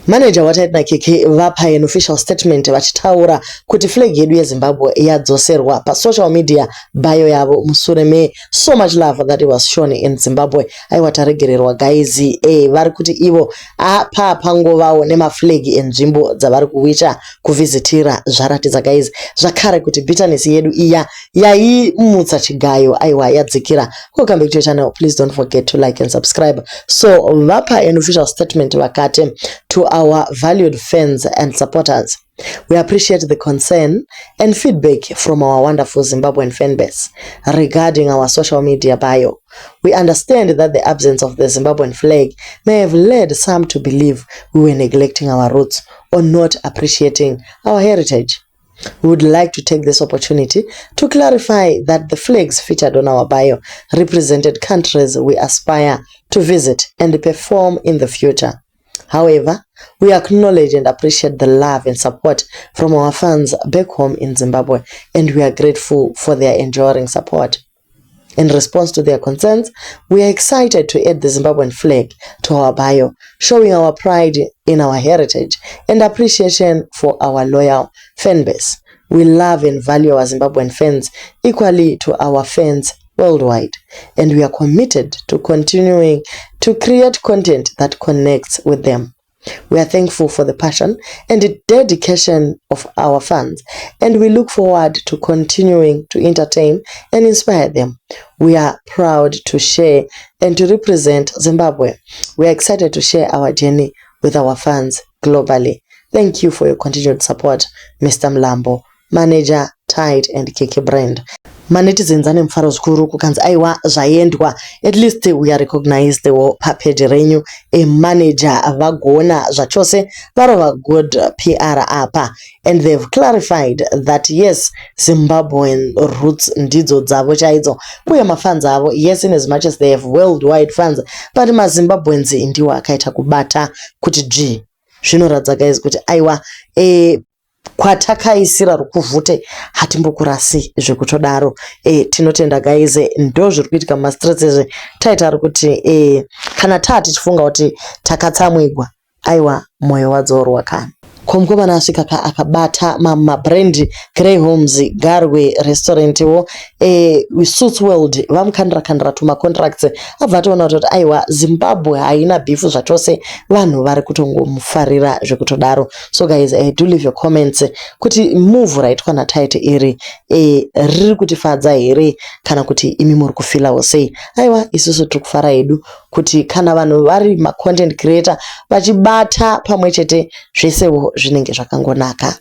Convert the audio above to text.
Manager wataita KK vapa an official statement vachitaura kuti flag yedu yeZimbabwe yadzoserwa pa social media bio yavo musure me so much love that it was shown in Zimbabwe. Aiwa taregererwa guys vari kuti ivo apa pangovawo nema flag enzvimbo dzavari kuwicha kuvizitira zvaratidza guys zvakare kuti bitterness yedu iya yaimutsa chigayo aiwa yadzikira. Welcome back to your channel. Please don't forget to like and subscribe. So vapa an official statement vakati to our valued fans and supporters. We appreciate the concern and feedback from our wonderful Zimbabwean fan base regarding our social media bio. We understand that the absence of the Zimbabwean flag may have led some to believe we were neglecting our roots or not appreciating our heritage. We would like to take this opportunity to clarify that the flags featured on our bio represented countries we aspire to visit and perform in the future. However, we acknowledge and appreciate the love and support from our fans back home in Zimbabwe, and we are grateful for their enduring support. In response to their concerns, we are excited to add the Zimbabwean flag to our bio, showing our pride in our heritage and appreciation for our loyal fan base. We love and value our Zimbabwean fans equally to our fans worldwide, and we are committed to continuing to create content that connects with them. We are thankful for the passion and the dedication of our fans, and we look forward to continuing to entertain and inspire them. We are proud to share and to represent Zimbabwe. We are excited to share our journey with our fans globally. Thank you for your continued support, Mr. Mlambo, Manager, Tide and KK Brand. Manetizens ane mfaro zikuru kukanzi aiwa zvaendwa, at least we are recognized papage renyu manager vagona zvachose varova good PR apa, and they've clarified that yes, Zimbabwean roots ndidzo dzavo chaidzo uye mafans avo, yes, in as much as they have worldwide fans, but maZimbabweans ndiwo akaita kubata kuti G zvinoratidza guys kuti aiwa kwatakaisira rukuvhute hatimbokurasi zvekutodaro. Tinotenda guys ndo zviri kuitika mastreets taita kuti kana tichifunga kuti takatsamwigwa aiwa mwoyo wadzorwa kana komukoma asvika akabata mabrand Grey Homes, Garwe Restaurant wo Suits World vamukandira tuma contracts abva toona kuti aiwa Zimbabwe haina beef zvachose, vanhu vari kutongomufarira zvekutodaro. So guys, do leave your comments kuti move raitwa naTaite iri riri kutifadza here kana kuti imi muri kufilawo sei. Aiwa isusu tiri kufara hedu kuti kana vanhu vari ma content creator vachibata pamwe chete zvesewo zvinenge zvakangonaka.